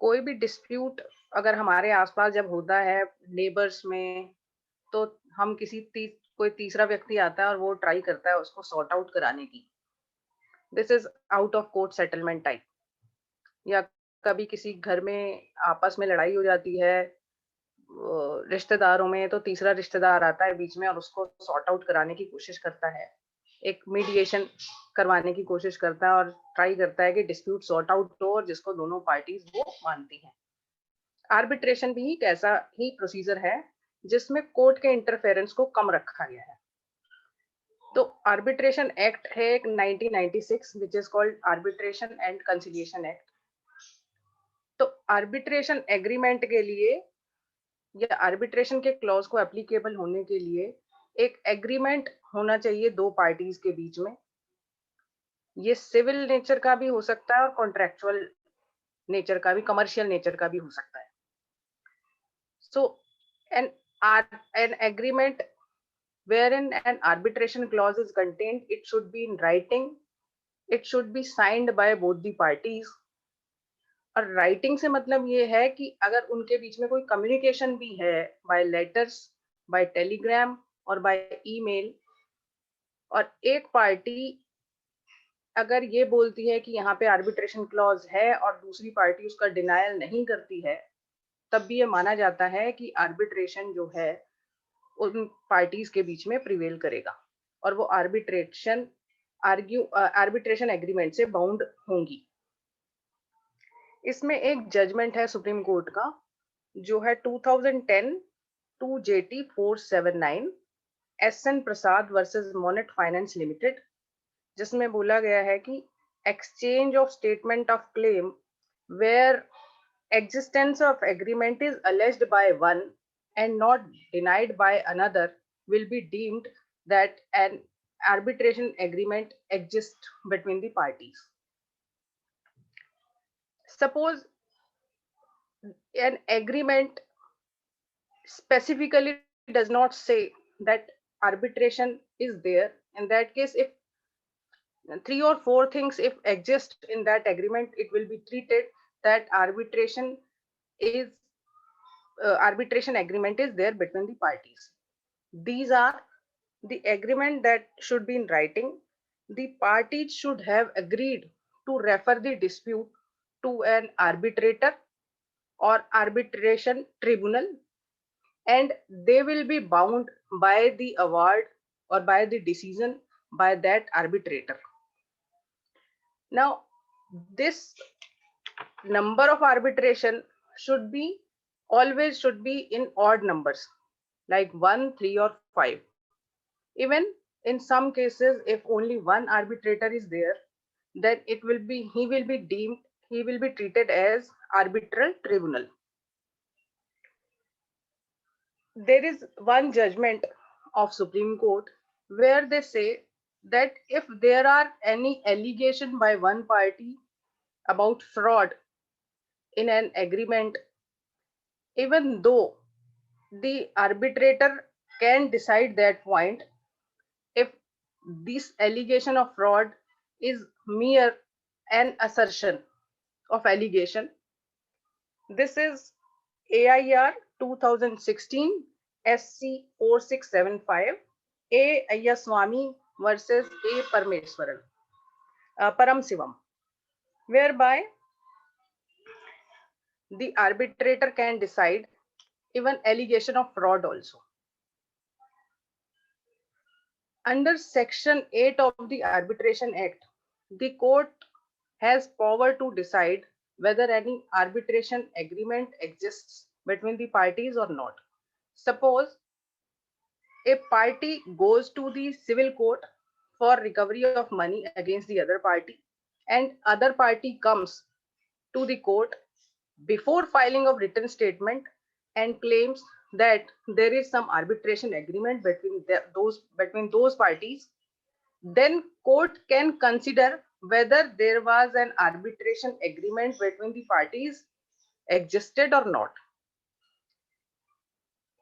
कोई भी डिस्प्यूट अगर हमारे आसपास जब होता है नेबर्स में, तो हम कोई तीसरा व्यक्ति आता है और वो ट्राई करता है उसको सॉर्ट आउट कराने की। This is out of court settlement type. या कभी किसी घर में आपस में लड़ाई हो जाती है रिश्तेदारों में, तो तीसरा रिश्तेदार आता है बीच में और उसको सॉर्ट आउट कराने की कोशिश करता है। एक मीडिएशन करवाने की कोशिश करता है और ट्राई करता है कि डिस्प्यूट सॉर्ट आउट हो और जिसको दोनों पार्टीज वो मानती हैं। आर्बिट्रेशन भी एक ऐसा ही प्रोसीजर है जिसमें कोर्ट के इंटरफेरेंस को कम रखा गया है। तो आर्बिट्रेशन एक्ट है एक 1996 which is called arbitration and conciliation act. तो आर्बिट्रेशन एग्रीमेंट के लिए या आर्बिट्रेशन के क्लॉज को एप्लीकेबल होने के लिए एक एग्रीमेंट होना चाहिए दो पार्टीज के बीच में। ये सिविल नेचर का भी हो सकता है और कॉन्ट्रेक्चुअल नेचर का भी, कमर्शियल नेचर का भी हो सकता है। सो N an agreement wherein an arbitration clause is contained, it should be in writing, it should be signed by both the parties। और राइटिंग से मतलब ये है कि अगर उनके बीच में कोई कम्युनिकेशन भी है बाय लेटर्स, बाय टेलीग्राम और बाय ईमेल, और एक पार्टी अगर ये बोलती है कि यहाँ पे आर्बिट्रेशन क्लॉज है और दूसरी पार्टी उसका डिनायल नहीं करती है, तब भी ये माना जाता है कि आर्बिट्रेशन जो है उन पार्टीज के बीच में प्रिवेल करेगा और वो आर्बिट्रेशन एग्रीमेंट से बाउंड होंगी। इसमें एक जजमेंट है सुप्रीम कोर्ट का जो है 2010 2 JT 479 SN Prasad versus Monet finance limited, जिसमें बोला गया है कि exchange of statement of claim where existence of agreement is alleged by one and not denied by another will be deemed that an arbitration agreement exists between the parties. Suppose an agreement specifically does not say that arbitration is there. In that case, if three or four things if exist in that agreement, it will be treated that is arbitration agreement is there between the parties. These are the agreement that should be in writing. The parties should have agreed to refer the dispute to an arbitrator or arbitration tribunal, and they will be bound by the award or by the decision by that arbitrator. Now, this number of arbitration should be in odd numbers like 1, 3 or 5. Even in some cases, if only one arbitrator is there, then he will be treated as arbitral tribunal. There is one judgment of Supreme Court where they say that if there are any allegation by one party about fraud in an agreement, even though the arbitrator can decide that point, if this allegation of fraud is mere an assertion of allegation. This is AIR 2016 SC 4675 A Ayyaswamy versus A Paramsivam, whereby the arbitrator can decide even allegation of fraud also. Under Section 8 of the Arbitration Act, the court has power to decide whether any arbitration agreement exists between the parties or not. Suppose a party goes to the civil court for recovery of money against the other party, and other party comes to the court before filing of written statement and claims that there is some arbitration agreement between those parties, then court can consider whether there was an arbitration agreement between the parties existed or not.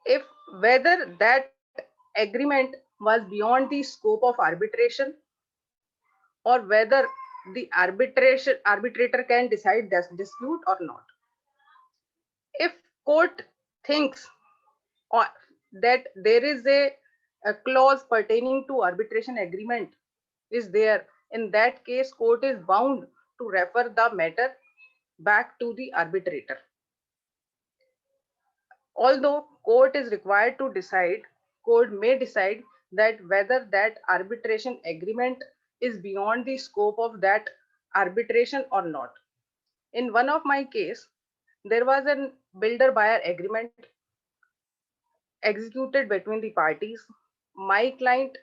If whether that agreement was beyond the scope of arbitration, or whether the arbitrator can decide this dispute or not. if court thinks or that there is a clause pertaining to arbitration agreement is there, in that case court is bound to refer the matter back to the arbitrator. Although court is required to decide, court may decide that whether that arbitration agreement is beyond the scope of that arbitration or not. In one of my case, there was a builder buyer agreement executed between the parties. My client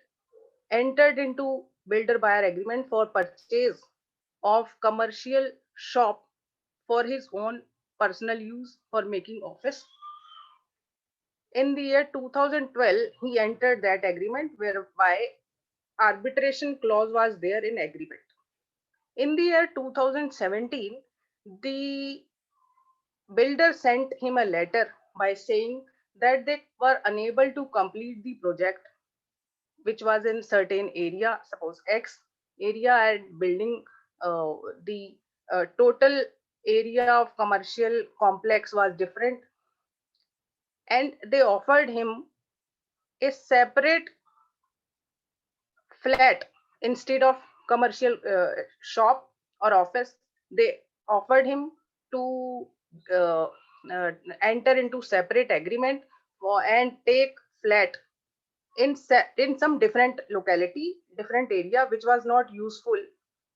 entered into builder buyer agreement for purchase of commercial shop for his own personal use for making office. In the year 2012, he entered that agreement whereby arbitration clause was there in agreement. In the year 2017, the builder sent him a letter by saying that they were unable to complete the project, which was in certain area, suppose X area, and building the total area of commercial complex was different, and they offered him a separate flat instead of commercial shop or office. They offered him to uh, uh, enter into separate agreement and take flat in some different locality, different area, which was not useful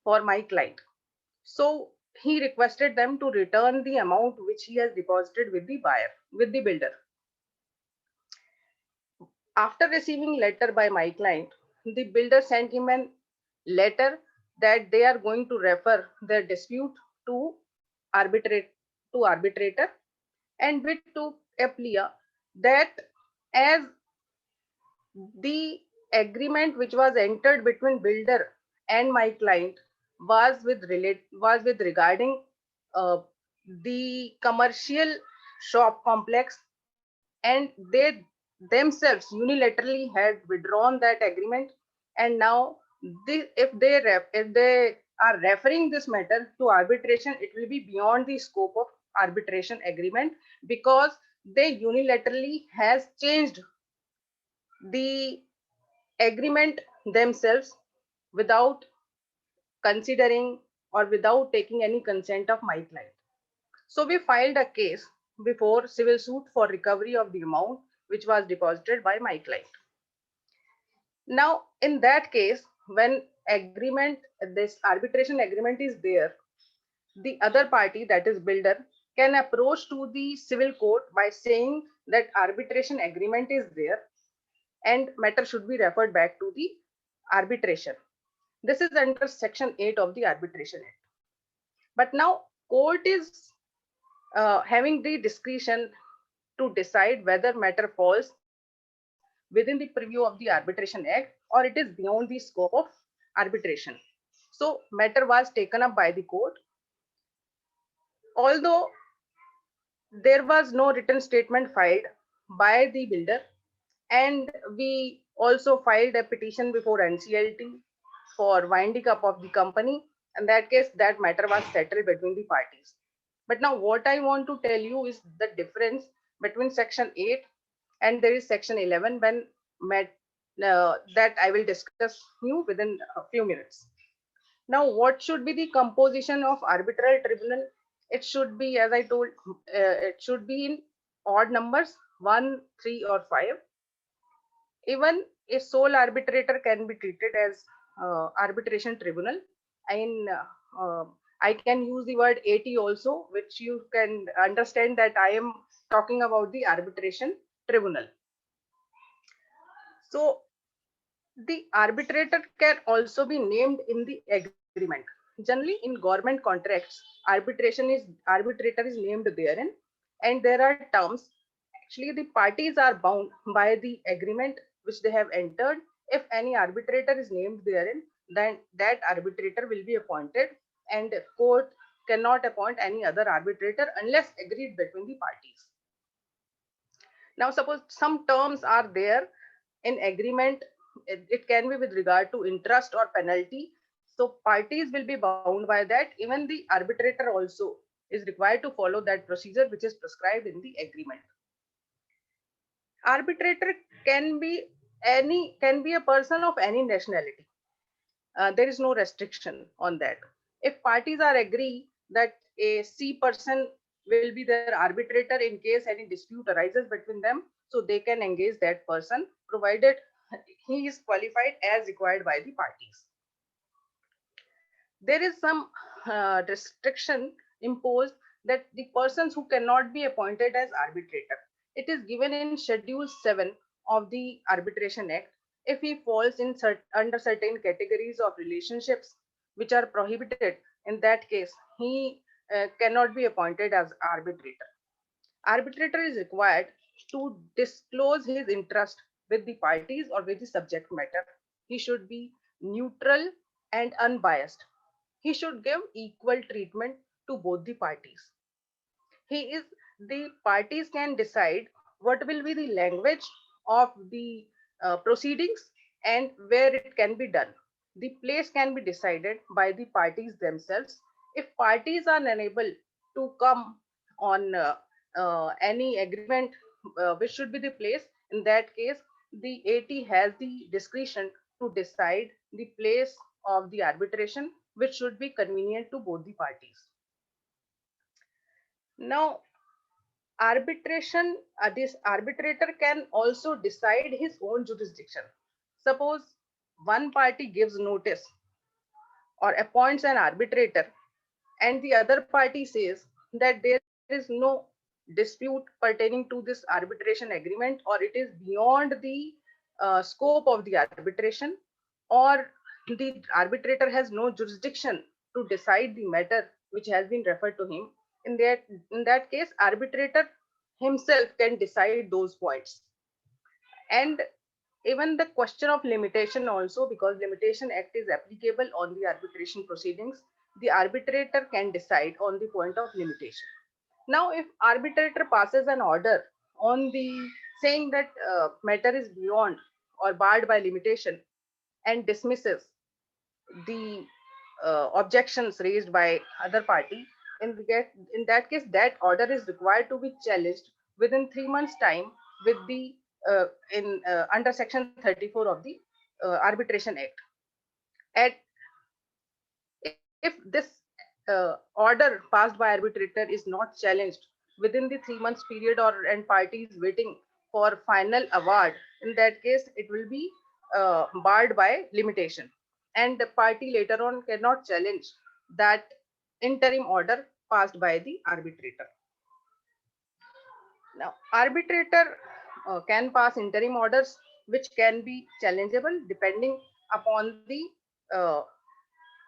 for my client. So he requested them to return the amount which he has deposited with the buyer, with the builder. After receiving letter by my client, the builder sent him a letter that they are going to refer their dispute to arbitrator, and with to a plea that as the agreement which was entered between builder and my client was with regarding uh, the commercial shop complex, and they themselves unilaterally had withdrawn that agreement, and now if they are referring this matter to arbitration, it will be beyond the scope of arbitration agreement, because they unilaterally has changed the agreement themselves without considering or without taking any consent of my client. So we filed a case before civil suit for recovery of the amount which was deposited by my client. Now, in that case, when agreement, this arbitration agreement is there, the other party, that is builder, can approach to the civil court by saying that arbitration agreement is there and matter should be referred back to the arbitration. This is under section 8 of the Arbitration Act. But now court is having the discretion to decide whether matter falls within the purview of the Arbitration Act or it is beyond the scope of arbitration. So matter was taken up by the court. Although there was no written statement filed by the builder, and we also filed a petition before NCLT for winding up of the company. In that case, that matter was settled between the parties. But now what I want to tell you is the difference between section 8 and there is section 11 when that I will discuss you within a few minutes. Now, what should be the composition of arbitral tribunal? It should be, as I told, it should be in odd numbers, 1, 3, or 5. Even a sole arbitrator can be treated as arbitration tribunal. And I can use the word AT also, which you can understand that I am talking about the arbitration tribunal. So the arbitrator can also be named in the agreement. Generally, in government contracts, arbitrator is named therein, and there are terms. Actually, the parties are bound by the agreement which they have entered. If any arbitrator is named therein, then that arbitrator will be appointed, and court cannot appoint any other arbitrator unless agreed between the parties. Now, suppose some terms are there in agreement, it can be with regard to interest or penalty. So parties will be bound by that. Even the arbitrator also, is required to follow that procedure which is prescribed in the agreement. Arbitrator can be a person of any nationality. There is no restriction on that. If parties are agree that a C person will be their arbitrator in case any dispute arises between them, so they can engage that person provided he is qualified as required by the parties. There is some restriction imposed that the persons who cannot be appointed as arbitrator. It is given in Schedule 7 of the Arbitration Act. If he falls in under certain categories of relationships which are prohibited, in that case, he cannot be appointed as arbitrator. Arbitrator is required to disclose his interest with the parties or with the subject matter. He should be neutral and unbiased. He should give equal treatment to both the parties. The parties can decide what will be the language of the proceedings and where it can be done. The place can be decided by the parties themselves. If parties are unable to come on any agreement which should be the place, in that case the AT has the discretion to decide the place of the arbitration which should be convenient to both the parties. Now, this arbitrator can also decide his own jurisdiction. Suppose one party gives notice or appoints an arbitrator and the other party says that there is no dispute pertaining to this arbitration agreement, or it is beyond the scope of the arbitration, or the arbitrator has no jurisdiction to decide the matter which has been referred to him. In that case, arbitrator himself can decide those points. And even the question of limitation also, because Limitation Act is applicable on the arbitration proceedings, the arbitrator can decide on the point of limitation. Now, if arbitrator passes an order on the saying that matter is beyond or barred by limitation and dismisses the objections raised by other party, in that case, that order is required to be challenged within 3 months' time with the in under Section 34 of the Arbitration Act. At if this order passed by arbitrator is not challenged within the 3 months period, or and party is waiting for final award, in that case it will be barred by limitation, and the party later on cannot challenge that interim order passed by the arbitrator. Now, arbitrator can pass interim orders which can be challengeable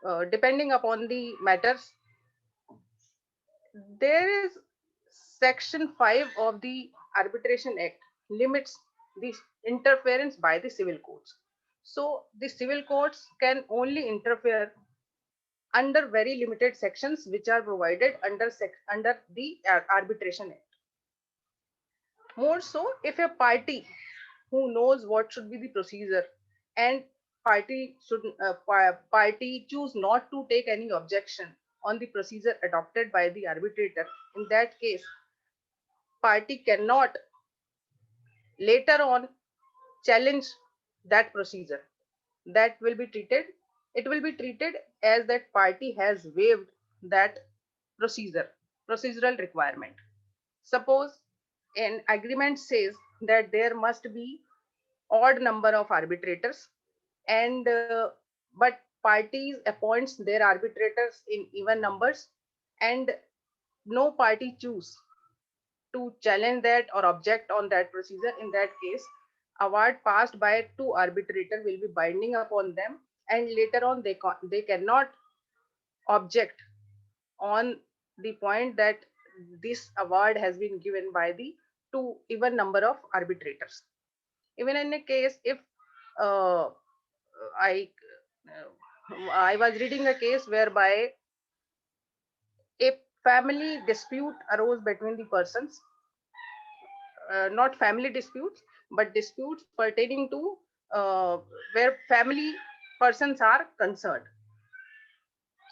uh, depending upon the matters. There is Section 5 of the Arbitration Act limits the interference by the civil courts. So the civil courts can only interfere under very limited sections which are provided under the Arbitration Act. More so, if a party who knows what should be the procedure and party choose not to take any objection on the procedure adopted by the arbitrator, in that case party cannot later on challenge that procedure. That will be treated It will be treated as that party has waived that procedural requirement. Suppose an agreement says that there must be odd number of arbitrators, and but parties appoints their arbitrators in even numbers, and no party choose to challenge that or object on that procedure. In that case, award passed by two arbitrators will be binding upon them, and later on they cannot object on the point that this award has been given by the two even number of arbitrators. Even in a case, if uh, I I was reading a case whereby a family dispute arose between the persons, not family disputes, but disputes pertaining to where family persons are concerned.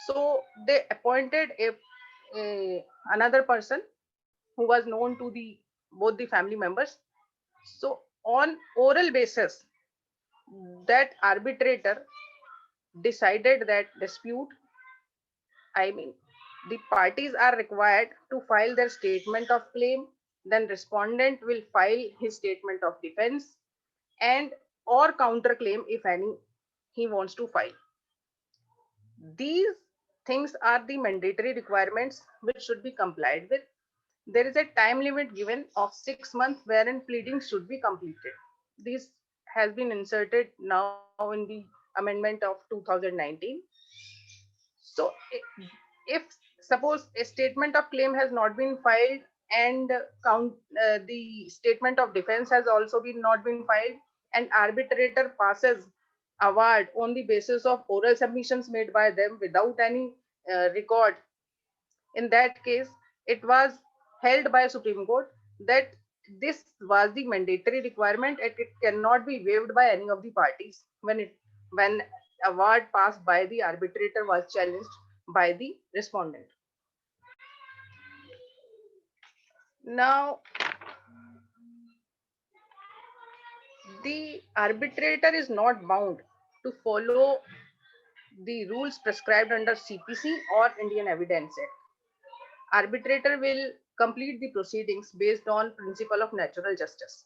So they appointed a another person who was known to the both the family members. So on oral basis, that arbitrator decided that dispute, I mean, the parties are required to file their statement of claim, then respondent will file his statement of defense and or counterclaim if any he wants to file. These things are the mandatory requirements which should be complied with. There is a time limit given of 6 months wherein pleadings should be completed. This has been inserted now in the amendment of 2019. So if suppose a statement of claim has not been filed and the statement of defense has also been not been filed, and arbitrator passes award on the basis of oral submissions made by them without any record, in that case it was held by Supreme Court that this was the mandatory requirement and it cannot be waived by any of the parties when award passed by the arbitrator was challenged by the respondent. Now the arbitrator is not bound to follow the rules prescribed under CPC or Indian Evidence Act. Arbitrator will complete the proceedings based on principle of natural justice.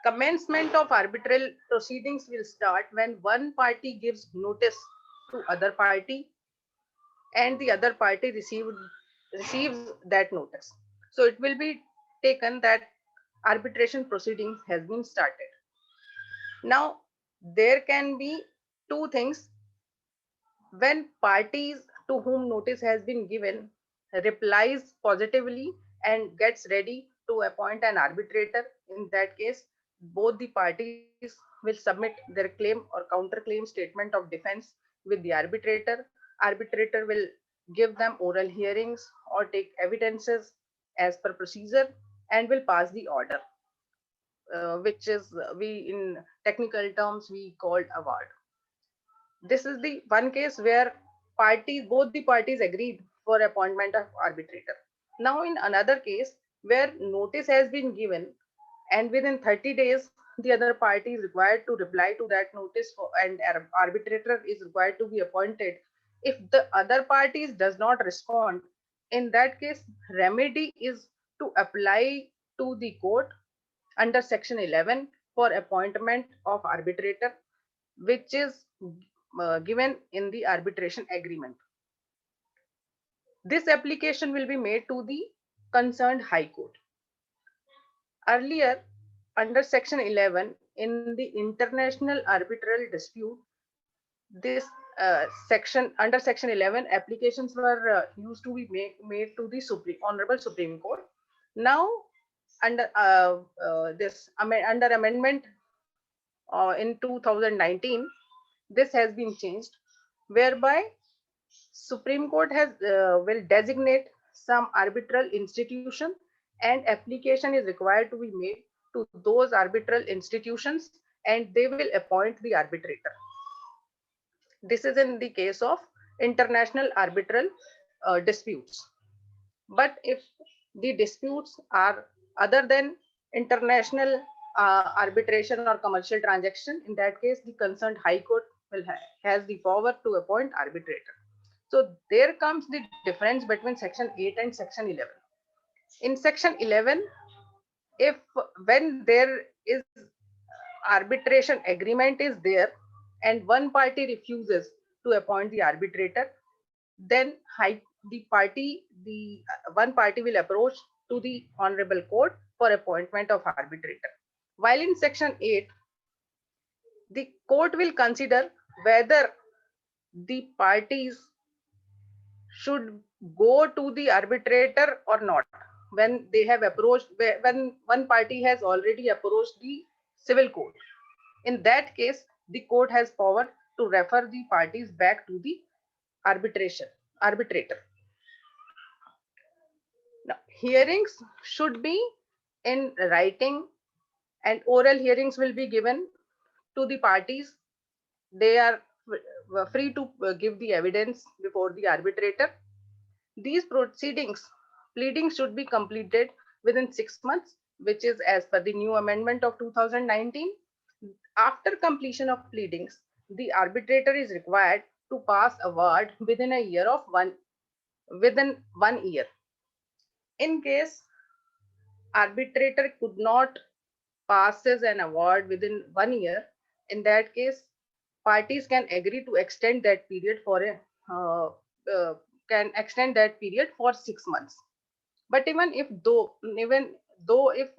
Commencement of arbitral proceedings will start when one party gives notice to other party and the other party receives that notice. So it will be taken that arbitration proceedings has been started. Now there can be two things: when parties to whom notice has been given replies positively and gets ready to appoint an arbitrator. In that case, both the parties will submit their claim or counterclaim statement of defense with the arbitrator. Arbitrator will give them oral hearings or take evidences as per procedure and will pass the order, which is we in technical terms we called award. This is the one case where both the parties agreed for appointment of arbitrator. Now in another case where notice has been given and within 30 days the other party is required to reply to that notice and arbitrator is required to be appointed. If the other parties does not respond, in that case remedy is to apply to the court under section 11 for appointment of arbitrator, which is given in the arbitration agreement. This application will be made to the concerned High Court. Earlier, under Section 11, in the international arbitral dispute, this under Section 11, applications were used to be made to the Honorable Supreme Court. Now, under under amendment in 2019, this has been changed, whereby Supreme Court has will designate some arbitral institution and application is required to be made to those arbitral institutions and they will appoint the arbitrator. This is in the case of international arbitral disputes. But if the disputes are other than international arbitration or commercial transaction, in that case the concerned High Court will has the power to appoint arbitrator. So there comes the difference between section 8 and section 11. In section 11, if when there is arbitration agreement is there and one party refuses to appoint the arbitrator, then one party will approach to the honorable court for appointment of arbitrator. While in section 8, the court will consider whether the parties should go to the arbitrator or not. When they have approached, when one party has already approached the civil court, in that case the court has power to refer the parties back to the arbitrator. Now hearings should be in writing and oral hearings will be given to the parties. They are free to give the evidence before the arbitrator. These proceedings, pleadings should be completed within 6 months, which is as per the new amendment of 2019. After completion of pleadings, the arbitrator is required to pass award within within 1 year. In case arbitrator could not passes an award within 1 year, in that case, parties can agree to extend that period for a uh, uh, can extend that period for 6 months. But even though if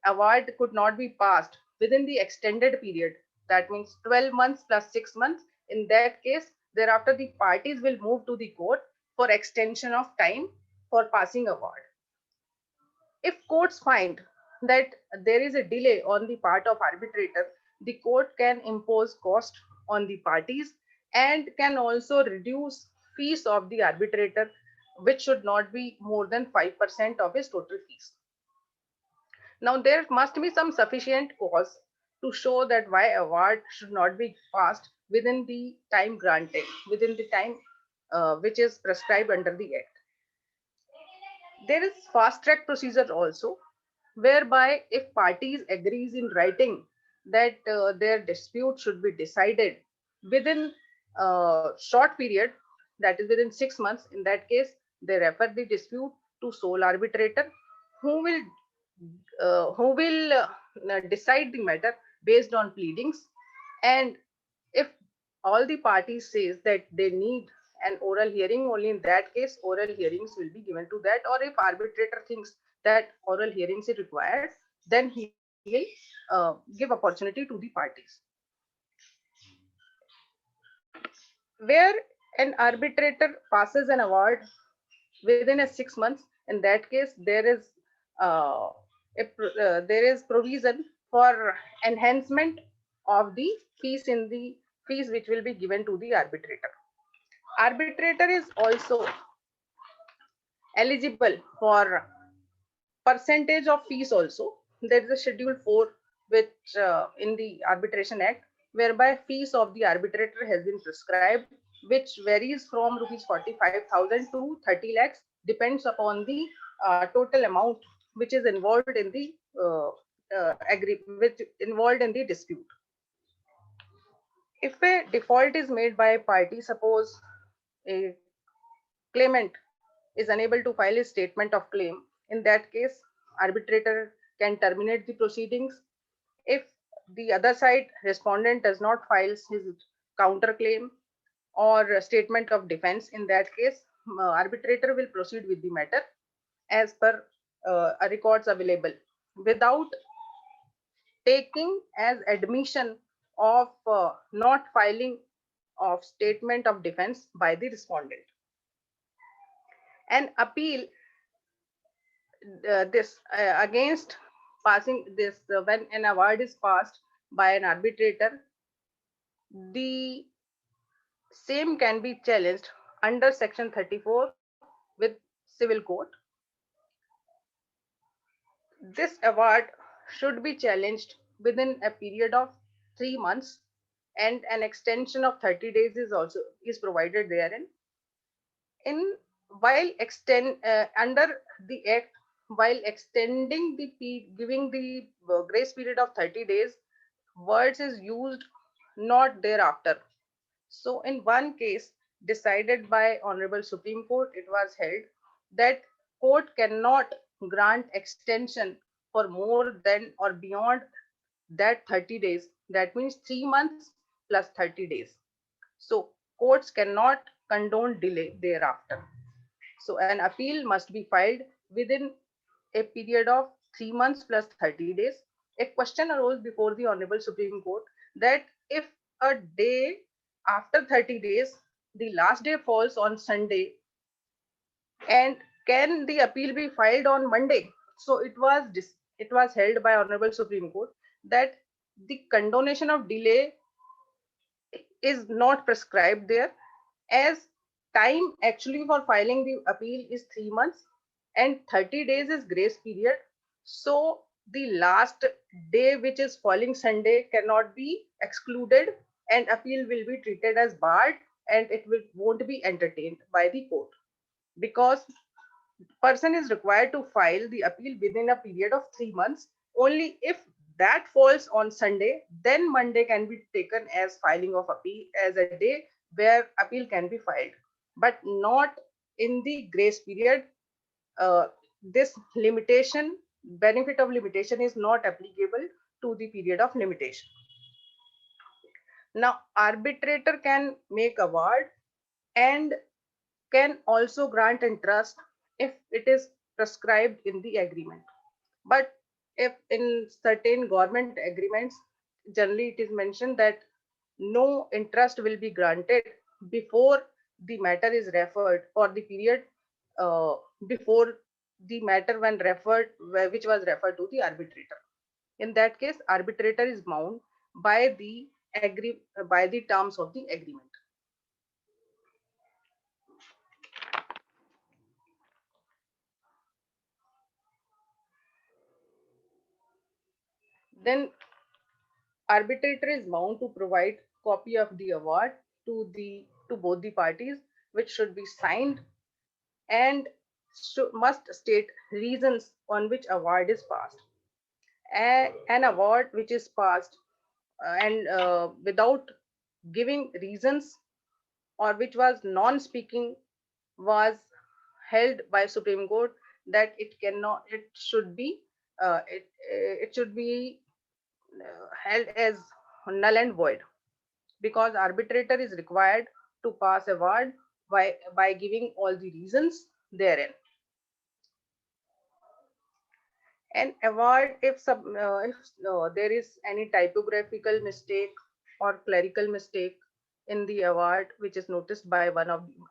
award could not be passed within the extended period, that means 12 months plus 6 months, in that case, thereafter the parties will move to the court for extension of time for passing award. If courts find that there is a delay on the part of arbitrator, the court can impose cost on the parties and can also reduce fees of the arbitrator, which should not be more than 5% of his total fees. Now, there must be some sufficient cause to show that why award should not be passed within the time granted, within the time which is prescribed under the Act. There is fast track procedure also, whereby if parties agrees in writing that their dispute should be decided within a short period, that is within 6 months, in that case they refer the dispute to sole arbitrator, who will decide the matter based on pleadings. And if all the parties says that they need an oral hearing, only in that case oral hearings will be given to that. Or if arbitrator thinks that oral hearings is required, then he will give opportunity to the parties. Where an arbitrator passes an award within a 6 months, in that case uh, there is provision for enhancement of the fees which will be given to the arbitrator. Arbitrator is also eligible for percentage of fees also. There is a schedule 4 which in the arbitration act, whereby fees of the arbitrator has been prescribed, which varies from rupees 45,000 to 30 lakhs, depends upon the total amount which is involved in the which involved in the dispute. If a default is made by a party, suppose a claimant is unable to file a statement of claim, in that case, arbitrator can terminate the proceedings. If the other side respondent does not file his counterclaim or a statement of defense, in that case, arbitrator will proceed with the matter as per records available, without taking as admission of not filing of statement of defense by the respondent. An appeal this against passing this when an award is passed by an arbitrator, the same can be challenged under section 34 with civil court. This award should be challenged within a period of 3 months, and an extension of 30 days is also is provided therein. In while extend under the act, while extending the giving the grace period of 30 days, words is used not thereafter. So in one case decided by Honorable Supreme Court, it was held that court cannot grant extension for more than or beyond that 30 days. That means 3 months plus 30 days. So courts cannot condone delay thereafter. So an appeal must be filed within a period of 3 months plus 30 days. A question arose before the Honorable Supreme Court that if a day after 30 days, the last day falls on Sunday, and can the appeal be filed on Monday? So it was held by Honorable Supreme Court that the condonation of delay is not prescribed there, as time actually for filing the appeal is 3 months and 30 days is grace period. So the last day, which is falling Sunday, cannot be excluded and appeal will be treated as barred and it won't be entertained by the court, because person is required to file the appeal within a period of 3 months. Only if that falls on Sunday, then Monday can be taken as filing of appeal, as a day where appeal can be filed, but not in the grace period. This limitation, benefit of limitation, is not applicable to the period of limitation. Now, arbitrator can make award and can also grant interest if it is prescribed in the agreement. But if in certain government agreements, generally it is mentioned that no interest will be granted before the matter is referred, or the period uh, before the matter when referred, which was referred to the arbitrator. In that case, arbitrator is bound by the by the terms of the agreement. Then arbitrator is bound to provide copy of the award to both the parties, which should be signed, and must state reasons on which award is passed. An award which is passed and without giving reasons, or which was non-speaking, was held by Supreme Court that it should be it should be held as null and void, because arbitrator is required to pass award by giving all the reasons therein. An award, if there is any typographical mistake or clerical mistake in the award which is noticed by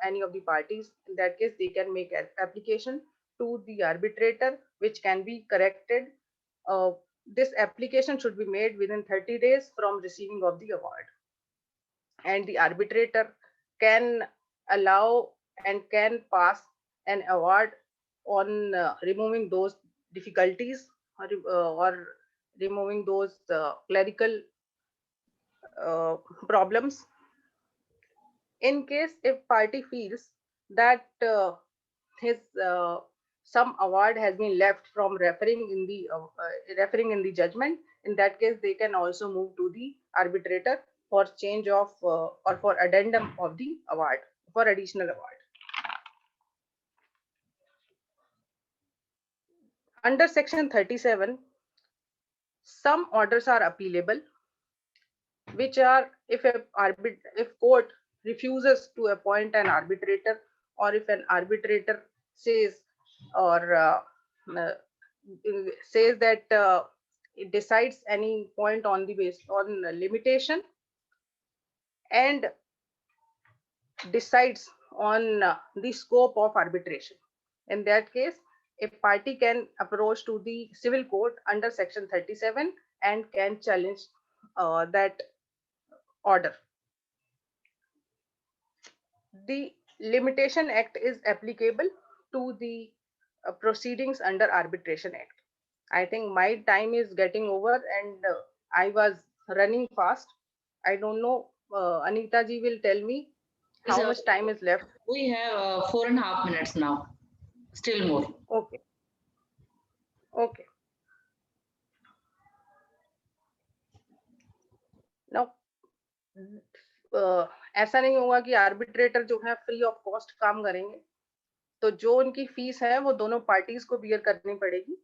any of the parties, in that case they can make an application to the arbitrator, which can be corrected. This application should be made within 30 days from receiving of the award, and the arbitrator can allow and can pass an award on removing those difficulties, or removing those clerical uh, problems. In case if party feels that his some award has been left from referring in the judgment, in that case they can also move to the arbitrator for change of or for addendum of the award, for additional award. Under section 37, some orders are appealable, which are if court refuses to appoint an arbitrator, or if an arbitrator says or uh, says that it decides any point on the base on limitation, and decides on the scope of arbitration. In that case, a party can approach to the civil court under section 37 and can challenge that order. The Limitation Act is applicable to the proceedings under Arbitration Act. I think my time is getting over, and I was running fast. I don't know, Anita ji will tell me how much time is left. We have 4.5 minutes now. Still more. Okay. Okay. Now, ऐसा नहीं होगा कि arbitrator जो है free of cost काम करेंगे, तो जो उनकी फीस है वो दोनों पार्टीज को बियर करनी पड़ेगी.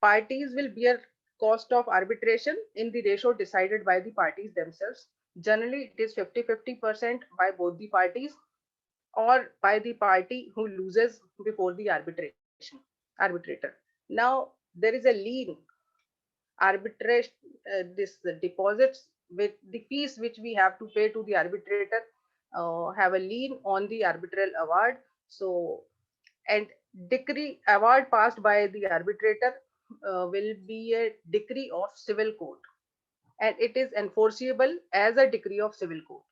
Parties will bear cost of arbitration in the ratio decided by the parties themselves. Generally, it is 50-50% by both the parties, or by the party who loses before the arbitrator. Now, there is a lien arbitration, this deposits with the fees which we have to pay to the arbitrator have a lien on the arbitral award. So, and decree award passed by the arbitrator will be a decree of civil court, and it is enforceable as a decree of civil court.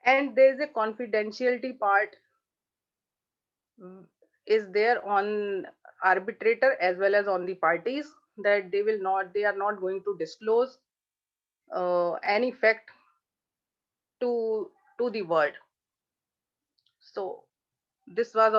And there is a confidentiality part is there on arbitrator as well as on the parties, that they are not going to disclose any fact to the world. So this was